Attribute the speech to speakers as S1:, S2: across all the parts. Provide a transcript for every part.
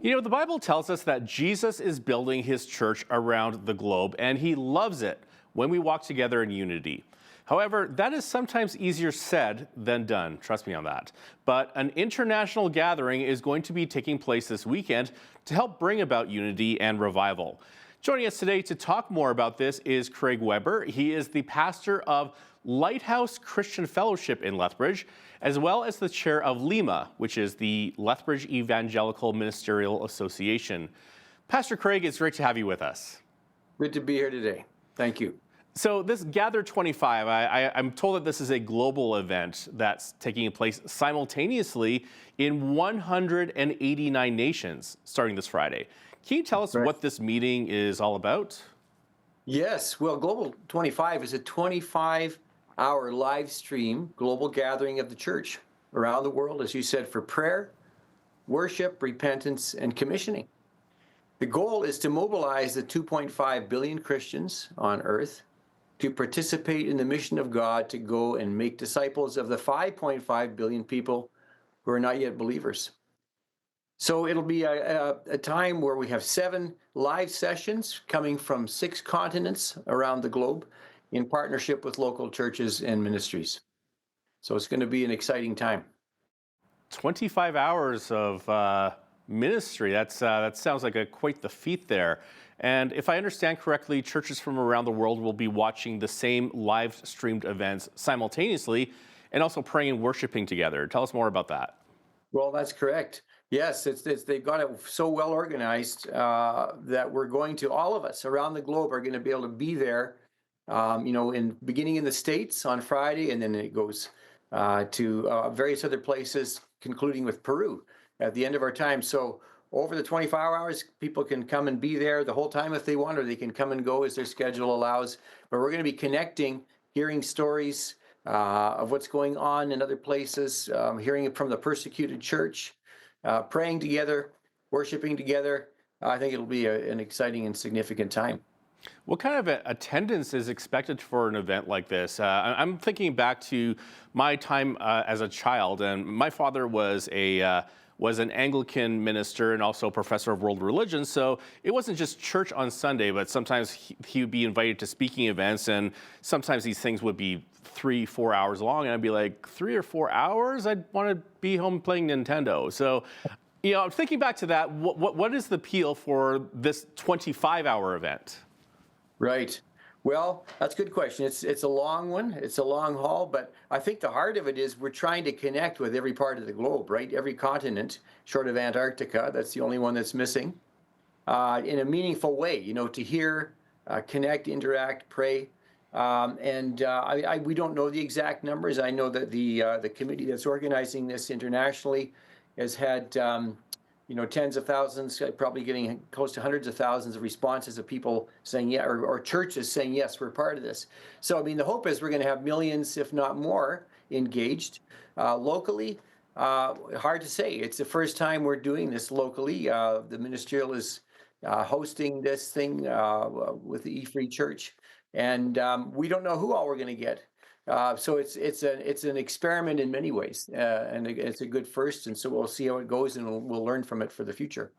S1: The Bible tells us that Jesus is building his church around the globe, and he loves it when we walk together in unity. However, that is sometimes easier said than done. Trust me on that. But an international gathering is going to be taking place this weekend to help bring about unity and revival. Joining us today to talk more about this is Craig Weber. He is the pastor of Lighthouse Christian Fellowship in Lethbridge, as well as the chair of LEMA, which is the Lethbridge Evangelical Ministerial Association. Pastor Craig, it's great to have you with us.
S2: Good to be here today. Thank you.
S1: So this Gather 25, I'm told that this is a global event that's taking place simultaneously in 189 nations starting this Friday. Can you tell us what this meeting is all about?
S2: Yes, well, Global 25 is a 25-hour live stream global gathering of the church around the world, as you said, for prayer, worship, repentance, and commissioning. The goal is to mobilize the 2.5 billion Christians on earth to participate in the mission of God to go and make disciples of the 5.5 billion people who are not yet believers. So it'll be a time where we have 7 live sessions coming from 6 continents around the globe in partnership with local churches and ministries. So it's going to be an exciting time.
S1: 25 hours of ministry. That sounds like quite the feat there. And if I understand correctly, churches from around the world will be watching the same live streamed events simultaneously and also praying and worshiping together. Tell us more about that.
S2: Well, that's correct. Yes, they've got it so well organized that we're going to, all of us around the globe are going to be able to be there, beginning in the States on Friday, and then it goes to various other places, concluding with Peru at the end of our time. So over the 24 hours, people can come and be there the whole time if they want, or they can come and go as their schedule allows. But we're going to be connecting, hearing stories of what's going on in other places, hearing it from the persecuted church, praying together, worshiping together. I think it'll be an exciting and significant time.
S1: What kind of attendance is expected for an event like this? I'm thinking back to my time as a child, and my father was an Anglican minister and also a professor of world religion. So it wasn't just church on Sunday, but sometimes he would be invited to speaking events, and sometimes these things would be 3-4 hours long, and I'd be like, 3 or 4 hours? I'd want to be home playing Nintendo. So, thinking back to that, what is the appeal for this 25-hour event?
S2: Right. Well, that's a good question. It's a long one. It's a long haul, but I think the heart of it is we're trying to connect with every part of the globe, right? Every continent, short of Antarctica. That's the only one that's missing. In a meaningful way, to hear, connect, interact, pray. We don't know the exact numbers. I know that the committee that's organizing this internationally has had tens of thousands, probably getting close to hundreds of thousands of responses of people saying yeah, or churches saying yes, we're part of this. So the hope is we're going to have millions, if not more, engaged locally. Hard to say. It's the first time we're doing this locally. The ministerial is hosting this thing with the E-Free Church. And we don't know who all we're going to get. So it's an experiment in many ways, and it's a good first. And so we'll see how it goes, and we'll learn from it for the future.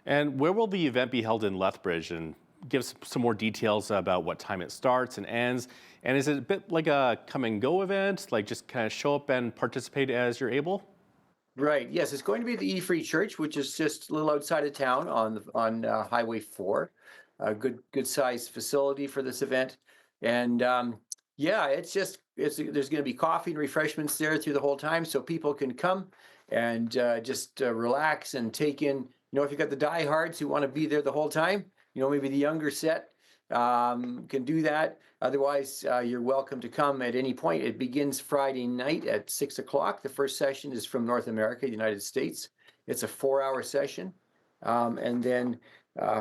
S1: And where will the event be held in Lethbridge? And give us some more details about what time it starts and ends. And is it a bit like a come and go event, like just kind of show up and participate as you're able?
S2: Right. Yes, it's going to be the E-Free Church, which is just a little outside of town on Highway 4. A good sized facility for this event. And there's going to be coffee and refreshments there through the whole time, so people can come and just relax and take in. If you've got the diehards who want to be there the whole time, maybe the younger set can do that. Otherwise, you're welcome to come at any point. It begins Friday night at 6 o'clock. The first session is from North America, the United States. It's a 4-hour session, and then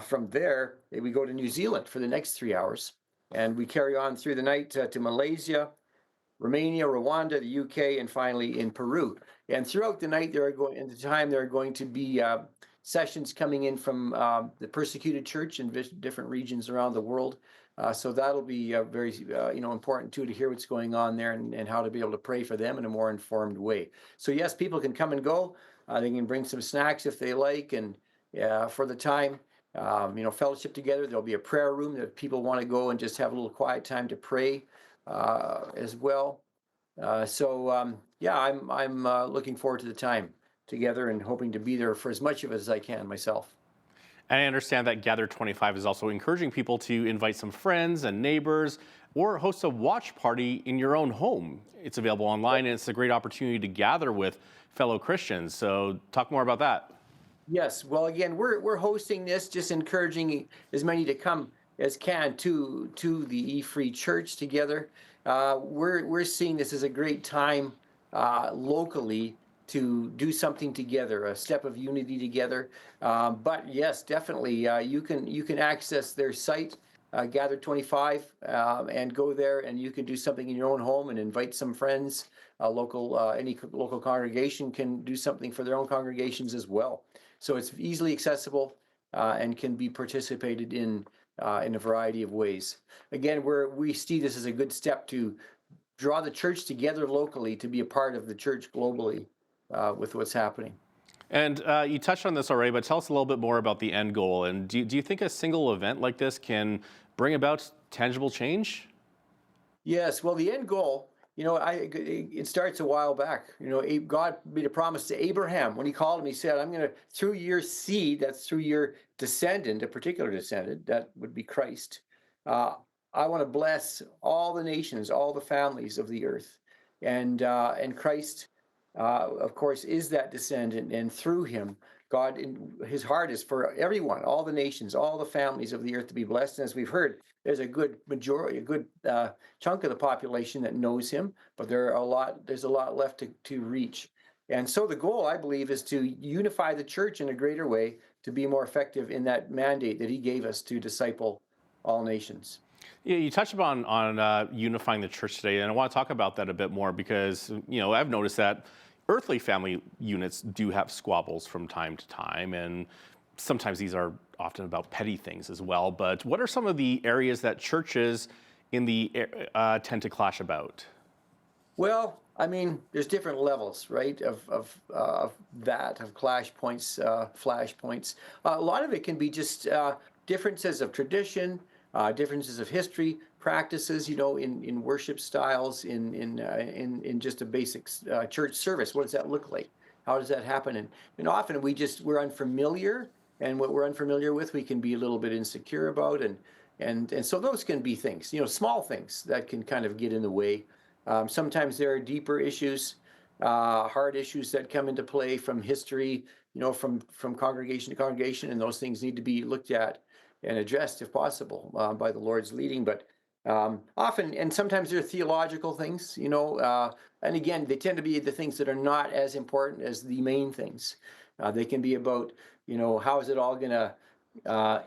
S2: from there, we go to New Zealand for the next 3 hours, and we carry on through the night to Malaysia, Romania, Rwanda, the UK, and finally in Peru. And throughout the night, there are going to be sessions coming in from the persecuted church in different regions around the world. So that'll be very important too, to hear what's going on there and how to be able to pray for them in a more informed way. So yes, people can come and go. They can bring some snacks if they like, and for the time. Fellowship together. There'll be a prayer room that people want to go and just have a little quiet time to pray as well. Yeah, I'm looking forward to the time together and hoping to be there for as much of it as I can myself.
S1: And I understand that Gather 25 is also encouraging people to invite some friends and neighbors or host a watch party in your own home. It's available online and it's a great opportunity to gather with fellow Christians. So talk more about that.
S2: Yes. Well, again, we're hosting this, just encouraging as many to come as can to the E-Free Church together. We're seeing this as a great time locally to do something together, a step of unity together. But yes, definitely, you can access their site, Gather 25, and go there, and you can do something in your own home and invite some friends. Any local congregation can do something for their own congregations as well. So it's easily accessible and can be participated in a variety of ways. Again, we see this as a good step to draw the church together locally to be a part of the church globally with what's happening.
S1: And you touched on this already, but tell us a little bit more about the end goal. And do you think a single event like this can bring about tangible change?
S2: Yes, well, the end goal, it starts a while back. God made a promise to Abraham when he called him. He said, "I'm going to, through your seed, that's through your descendant, a particular descendant, that would be Christ. Uh, I want to bless all the nations, all the families of the earth, and Christ, of course, is that descendant, and through him, God, his heart is for everyone, all the nations, all the families of the earth to be blessed. And as we've heard, there's a good majority, a good chunk of the population that knows him, but there's a lot left to reach. And so the goal, I believe, is to unify the church in a greater way to be more effective in that mandate that he gave us to disciple all nations.
S1: Yeah, you touched upon unifying the church today, and I want to talk about that a bit more because I've noticed that earthly family units do have squabbles from time to time, and sometimes these are often about petty things as well. But what are some of the areas that churches in the tend to clash about?
S2: Well, I mean, there's different levels, right, of clash points, flashpoints. A lot of it can be just differences of tradition, differences of history, practices, in worship styles, in just a basic church service. What does that look like? How does that happen? And often we're unfamiliar, and what we're unfamiliar with, we can be a little bit insecure about, and so those can be things, small things that can kind of get in the way. Sometimes there are deeper issues, hard issues that come into play from history, from congregation to congregation, and those things need to be looked at and addressed if possible by the Lord's leading. But often, and sometimes there are theological things, and again, they tend to be the things that are not as important as the main things. They can be about, how is it all going to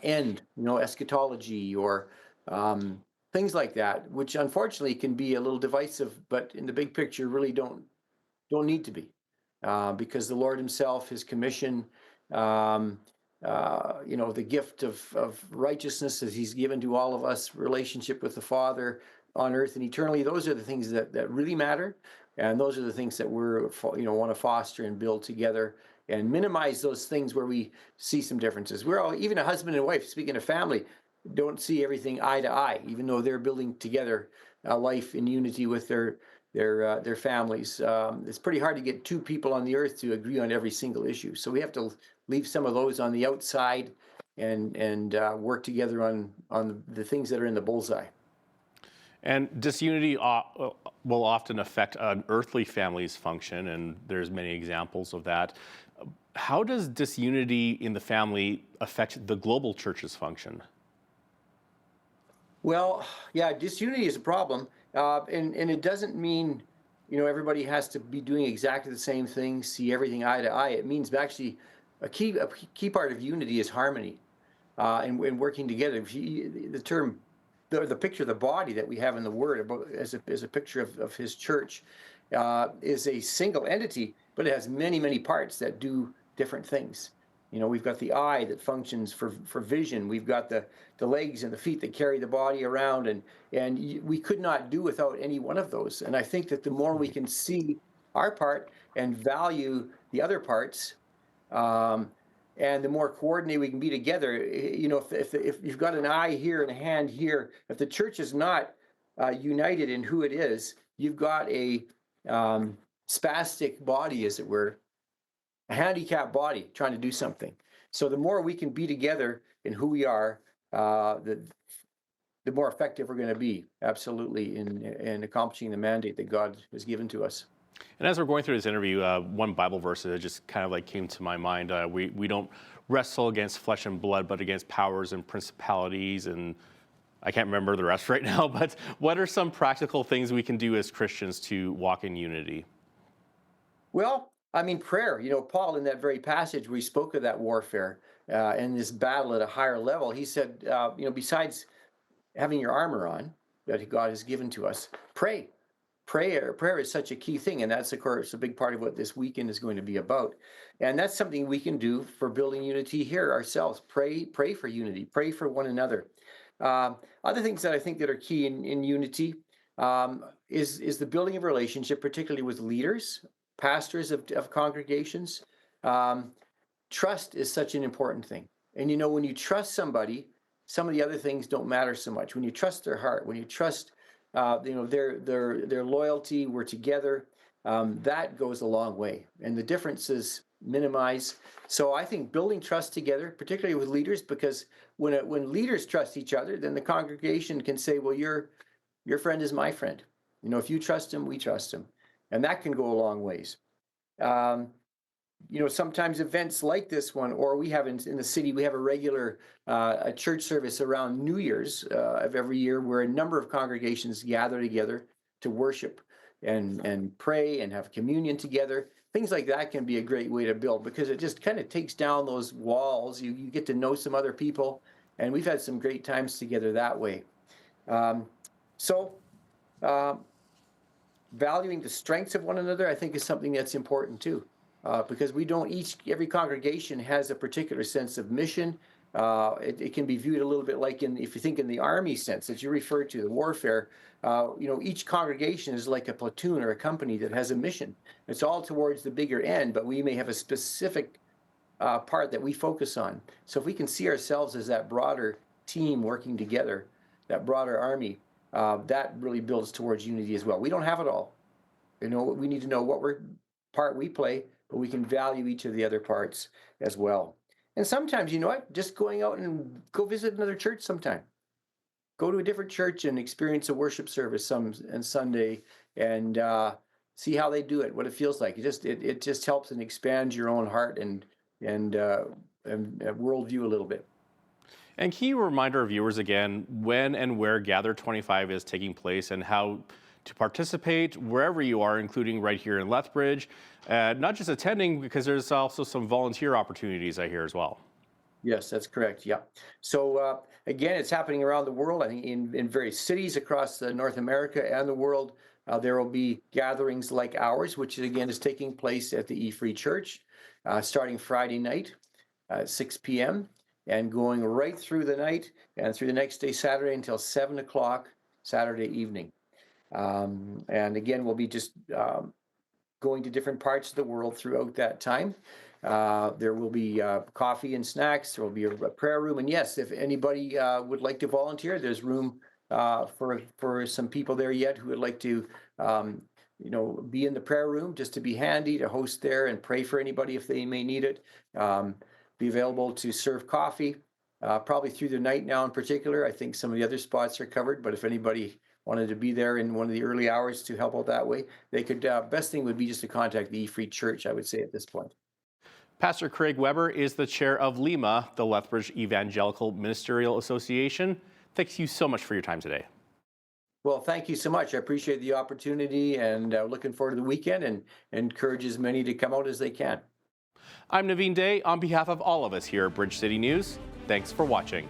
S2: end, eschatology or things like that, which unfortunately can be a little divisive, but in the big picture really don't need to be, because the Lord himself, his commission, the gift of righteousness that he's given to all of us, relationship with the Father on earth and eternally, those are the things that really matter. And those are the things that we're, want to foster and build together and minimize those things where we see some differences. We're all, even a husband and wife, speaking of family, don't see everything eye to eye, even though they're building together a life in unity with their families. It's pretty hard to get two people on the earth to agree on every single issue. So we have to leave some of those on the outside and work together on the things that are in the bullseye.
S1: And disunity will often affect an earthly family's function, and there's many examples of that. How does disunity in the family affect the global church's function?
S2: Well, yeah, disunity is a problem, and it doesn't mean everybody has to be doing exactly the same thing, see everything eye to eye. It means actually a key part of unity is harmony, and working together. The picture of the body that we have in the Word as a picture of His church is a single entity, but it has many parts that do different things. We've got the eye that functions for vision. We've got the legs and the feet that carry the body around, and we could not do without any one of those. And I think that the more we can see our part and value the other parts, And the more coordinated we can be together, if you've got an eye here and a hand here, if the church is not united in who it is, you've got a spastic body, as it were, a handicapped body trying to do something. So the more we can be together in who we are, the more effective we're going to be, absolutely, in accomplishing the mandate that God has given to us.
S1: And as we're going through this interview, one Bible verse that just kind of like came to my mind. We don't wrestle against flesh and blood, but against powers and principalities, and I can't remember the rest right now, but what are some practical things we can do as Christians to walk in unity?
S2: Well, I mean, prayer. Paul, in that very passage where he spoke of that warfare and this battle at a higher level, he said, besides having your armor on that God has given to us, pray. Prayer is such a key thing, and that's, of course, a big part of what this weekend is going to be about. And that's something we can do for building unity here ourselves. Pray for unity. Pray for one another. Other things that I think that are key in unity is the building of relationship, particularly with leaders, pastors of congregations. Trust is such an important thing. And when you trust somebody, some of the other things don't matter so much. When you trust their heart, when you trust their loyalty, we're together, that goes a long way, and the differences minimize. So I think building trust together, particularly with leaders, because when leaders trust each other, then the congregation can say, well, your friend is my friend. If you trust him, we trust him, and that can go a long ways. Sometimes events like this one, or we have in the city, we have a regular a church service around New Year's of every year, where a number of congregations gather together to worship and pray and have communion together. Things like that can be a great way to build, because it just kind of takes down those walls. You get to know some other people, and we've had some great times together that way. Valuing the strengths of one another, I think, is something that's important too. Because every congregation has a particular sense of mission. It can be viewed a little bit like if you think in the army sense that you referred to, the warfare, each congregation is like a platoon or a company that has a mission. It's all towards the bigger end, but we may have a specific part that we focus on. So if we can see ourselves as that broader team working together, that broader army, that really builds towards unity as well. We don't have it all. We need to know what part we play, but we can value each of the other parts as well. And sometimes, just going out and go visit another church sometime. Go to a different church and experience a worship service some Sunday, and see how they do it, what it feels like. It just helps and expands your own heart and worldview a little bit.
S1: And can you remind our viewers again when and where Gather 25 is taking place, and how to participate wherever you are, including right here in Lethbridge, not just attending, because there's also some volunteer opportunities I hear as well.
S2: Yes, that's correct. Yeah. So again, it's happening around the world. I think in various cities across North America and the world, there will be gatherings like ours, which again is taking place at the E-Free Church, starting Friday night at 6 p.m. and going right through the night and through the next day, Saturday, until 7 o'clock Saturday evening. And again, we'll be just going to different parts of the world throughout that time. There will be coffee and snacks. There will be a prayer room. And yes, if anybody would like to volunteer, there's room for some people there yet who would like to be in the prayer room, just to be handy, to host there and pray for anybody if they may need it. Be available to serve coffee, probably through the night now in particular. I think some of the other spots are covered, but if anybody wanted to be there in one of the early hours to help out that way, they could. Best thing would be just to contact the E-Free Church, I would say, at this point.
S1: Pastor Craig Weber is the chair of LEMA, the Lethbridge Evangelical Ministerial Association. Thank you so much for your time today.
S2: Well, thank you so much. I appreciate the opportunity, and looking forward to the weekend, and encourage as many to come out as they can.
S1: I'm Naveen Day. On behalf of all of us here at Bridge City News, thanks for watching.